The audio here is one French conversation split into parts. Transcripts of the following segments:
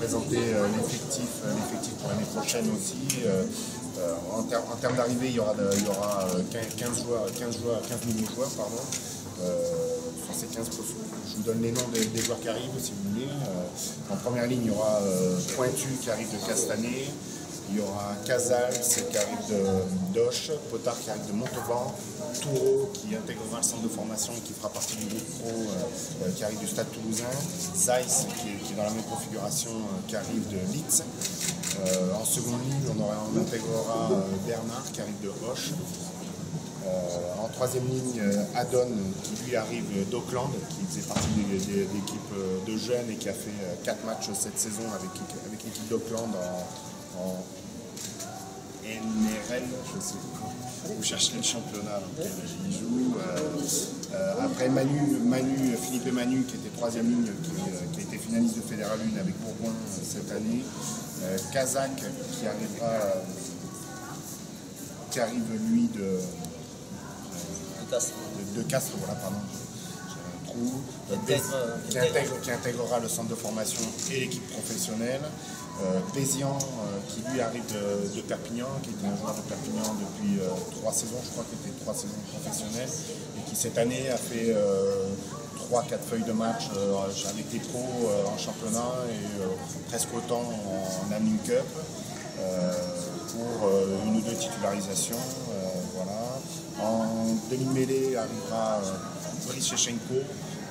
présenter l'effectif pour l'année prochaine aussi. En termes d'arrivée, il y aura 15 nouveaux joueurs. Sur ces 15 postes, je vous donne les noms des joueurs qui arrivent si vous voulez. En première ligne, il y aura Pointu qui arrive de Castanet. Il y aura Casals qui arrive de Doche, Potard qui arrive de Montauban, Toureau qui intégrera le centre de formation et qui fera partie du groupe pro qui arrive du Stade Toulousain, Zeiss qui est dans la même configuration qui arrive de Leeds. En seconde ligne, on intégrera Bernard qui arrive de Hoche. En troisième ligne, Adon qui lui arrive d'Auckland, qui faisait partie de l'équipe de jeunes et qui a fait 4 matchs cette saison avec l'équipe d'Auckland en NRL, je sais pas. Vous cherchez le championnat dans lequel il joue. Après Philippe et Manu qui était troisième ligne, qui a été finaliste de Fédéral 1 avec Bourgoin cette année. Kazak qui arrive lui de Castres, voilà, pardon. J'ai un trou. Qui intégrera le centre de formation et l'équipe professionnelle. Bézian qui lui arrive de Perpignan, qui était un joueur de Perpignan depuis 3 saisons, je crois qu'il était 3 saisons professionnelles, et qui cette année a fait 3-4 feuilles de match avec les pros en championnat et presque autant en Aming Cup pour 1 ou 2 titularisations. Voilà. En demi-mêlée arrivera Boris Shevchenko,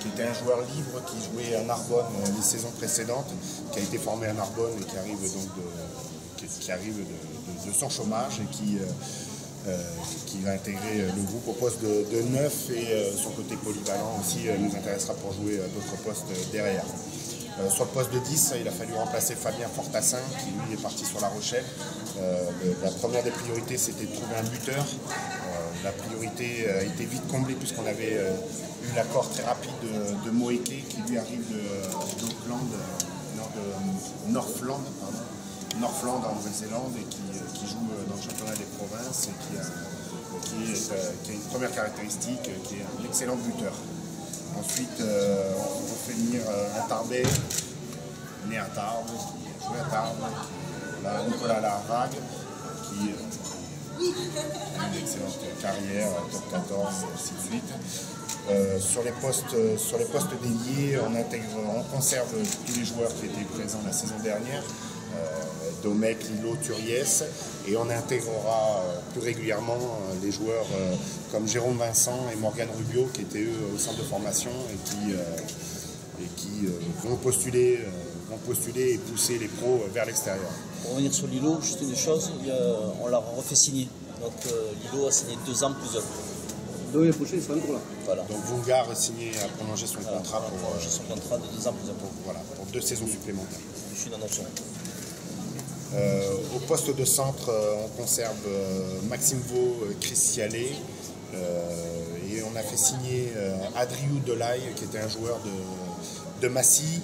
qui était un joueur libre qui jouait à Narbonne les saisons précédentes, qui a été formé à Narbonne et qui arrive de son chômage et qui va intégrer le groupe au poste de 9 et son côté polyvalent aussi nous intéressera pour jouer à d'autres postes derrière. Sur le poste de 10, il a fallu remplacer Fabien Fortassin qui lui est parti sur La Rochelle. La première des priorités c'était de trouver un buteur. La priorité a été vite comblée puisqu'on avait eu l'accord très rapide de Moeke qui lui arrive d'Auckland, Northland en Nouvelle-Zélande et qui joue dans le championnat des provinces et qui a une première caractéristique qui est un excellent buteur. Ensuite, on fait venir un Tarbais, né à Tarbes, qui joue à Tarbes, Nicolas Larrague, qui a une excellente carrière, top 14, ainsi de suite. Sur les postes dédiés, on conserve tous les joueurs qui étaient présents la saison dernière, Domecq, Lilo, Turiès, et on intégrera plus régulièrement les joueurs comme Jérôme Vincent et Morgane Rubio qui étaient eux au centre de formation et qui vont postuler et pousser les pros vers l'extérieur. Pour revenir sur Lilo, juste une chose, on l'a refait signer. Donc Lilo a signé 2 ans plus 1. Donc l'année prochaine, il sera encore là. Voilà. Donc Boulgar a prolongé son contrat pour son contrat de 2 ans plus 1. Voilà, pour 2 saisons supplémentaires. Je suis dans notre zone. Au poste de centre, on conserve Maxime Vaux, Chris Cialet, et on a fait signer Adriou Delaye, qui était un joueur de Massy,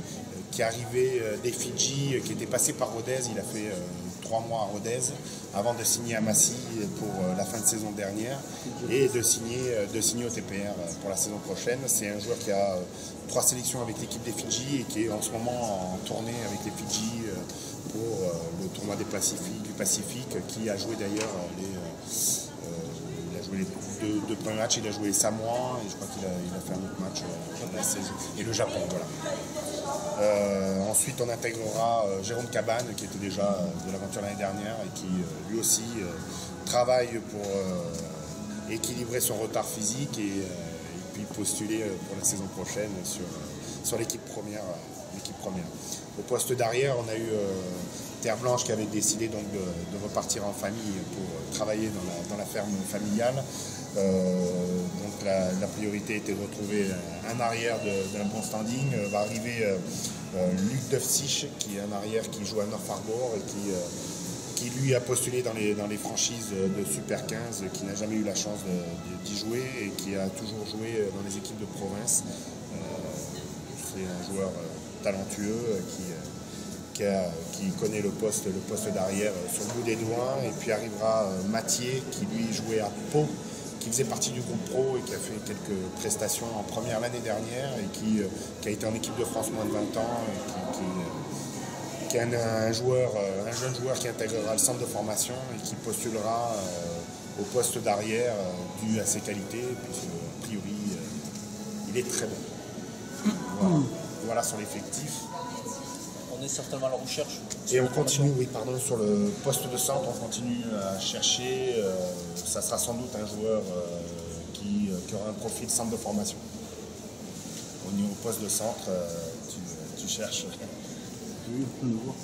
qui arrivait des Fidji, qui était passé par Rodez. Il a fait 3 mois à Rodez avant de signer à Massy pour la fin de saison dernière et de signer au TPR pour la saison prochaine. C'est un joueur qui a 3 sélections avec l'équipe des Fidji et qui est en ce moment en tournée avec les Fidji pour le tournoi du Pacifique, qui a joué d'ailleurs les 2 premiers matchs, il a joué les Samoa et je crois qu'il a fait un autre match et le Japon. Voilà. Ensuite on intégrera Jérôme Cabane qui était déjà de l'aventure l'année dernière et qui lui aussi travaille pour équilibrer son retard physique et puis postuler pour la saison prochaine sur l'équipe première. Au poste d'arrière, on a eu Terre Blanche qui avait décidé donc de repartir en famille pour travailler dans la ferme familiale. Donc la priorité était de retrouver un arrière d'un bon standing. Va arriver Luc Defsich, qui est un arrière qui joue à North Harbour et qui lui a postulé dans les franchises de Super 15, qui n'a jamais eu la chance d'y jouer et qui a toujours joué dans les équipes de province. C'est un joueur talentueux qui connaît le poste d'arrière sur le bout des doigts. Et puis arrivera Mathieu qui lui jouait à Pau, qui faisait partie du groupe pro et qui a fait quelques prestations en première l'année dernière et qui a été en équipe de France moins de 20 ans qui est un jeune joueur qui intégrera le centre de formation et qui postulera au poste d'arrière dû à ses qualités, puisque a priori il est très bon. Voilà sur l'effectif. On est certainement à la recherche. Et on continue, oui, pardon, sur le poste de centre, on continue à chercher. Ça sera sans doute un joueur qui aura un profil centre de formation. Au niveau poste de centre, tu cherches. Oui, on le voit.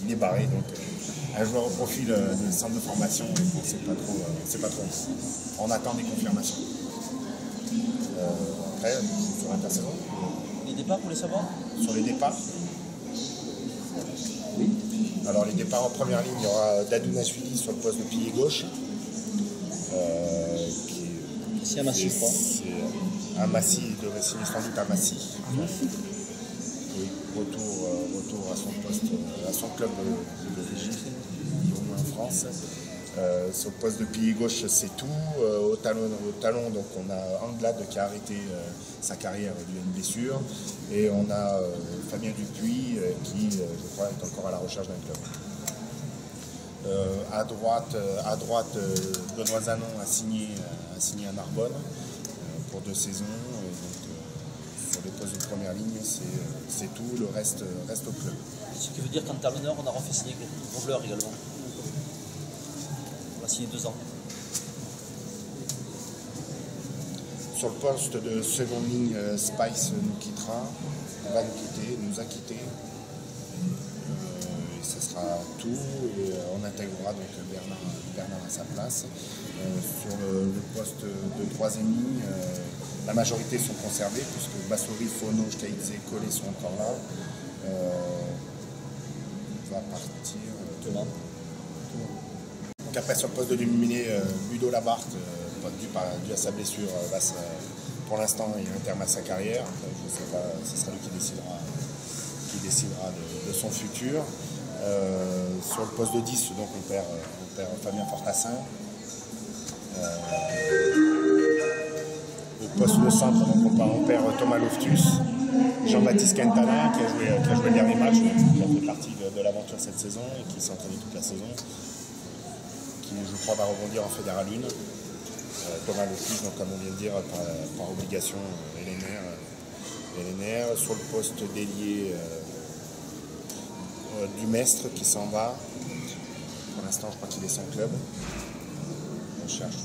Il est barré, donc un joueur au profil de centre de formation, c'est pas trop. On attend des confirmations. Après, sur l'intersaison. Les départs, vous voulez savoir? Sur les départs. Oui. Alors les départs en première ligne, il y aura Dadounachvili sur le poste de pilier gauche. C'est à Massy, je crois. C'est à Massy, il devrait signer sans doute à Massy. Oui, retour à son poste, à son club d'origine, en France. Sur le poste de pilier gauche, c'est tout. Au talon, donc on a Anglade qui a arrêté sa carrière dû à une blessure. Et on a Fabien Dupuis qui, je crois, est encore à la recherche d'un club. À droite, Benoît Zanon a signé à Narbonne pour 2 saisons. Et donc, sur les postes de première ligne, c'est tout. Le reste au club. Ce qui veut dire qu'en talonneur, on a refait signer Grobler également. On a signé 2 ans. Sur le poste de seconde ligne, Spice nous quittera, nous a quittés. Et ce sera tout. Et on intégrera donc Bernard à sa place. Sur le poste de troisième ligne, la majorité sont conservés, puisque Bassori, Fono, Kaïdze et Collet sont encore là. On va partir Demain. Donc après sur le poste de l'illuminé, Ludo Labarthe, dû à sa blessure, pour l'instant il a un terme à sa carrière. Je ne sais pas, ce sera lui qui décidera de son futur. Sur le poste de 10, donc on perd Fabien Fortassin. Au poste de centre, donc on perd Thomas Loftus, Jean-Baptiste Quintana qui a joué le dernier match, qui a fait partie de l'aventure cette saison et qui s'est entraîné toute la saison, qui je crois va rebondir en Fédéral 1. Thomas Loftus, donc comme on vient de dire, par obligation LNR. Sur le poste d'ailier, Dumestre qui s'en va. Pour l'instant, je crois qu'il est sans club. On cherche, je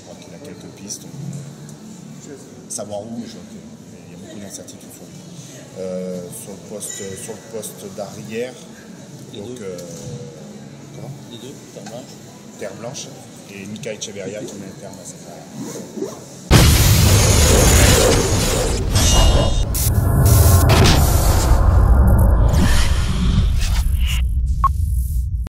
crois qu'il a quelques pistes. Savoir où, mais il y a beaucoup d'incertitudes sur lui. Sur le poste d'arrière, donc comment Les deux, Terre Blanche. Terre Blanche et Mika Echeverria qui met un terme à sa carrière.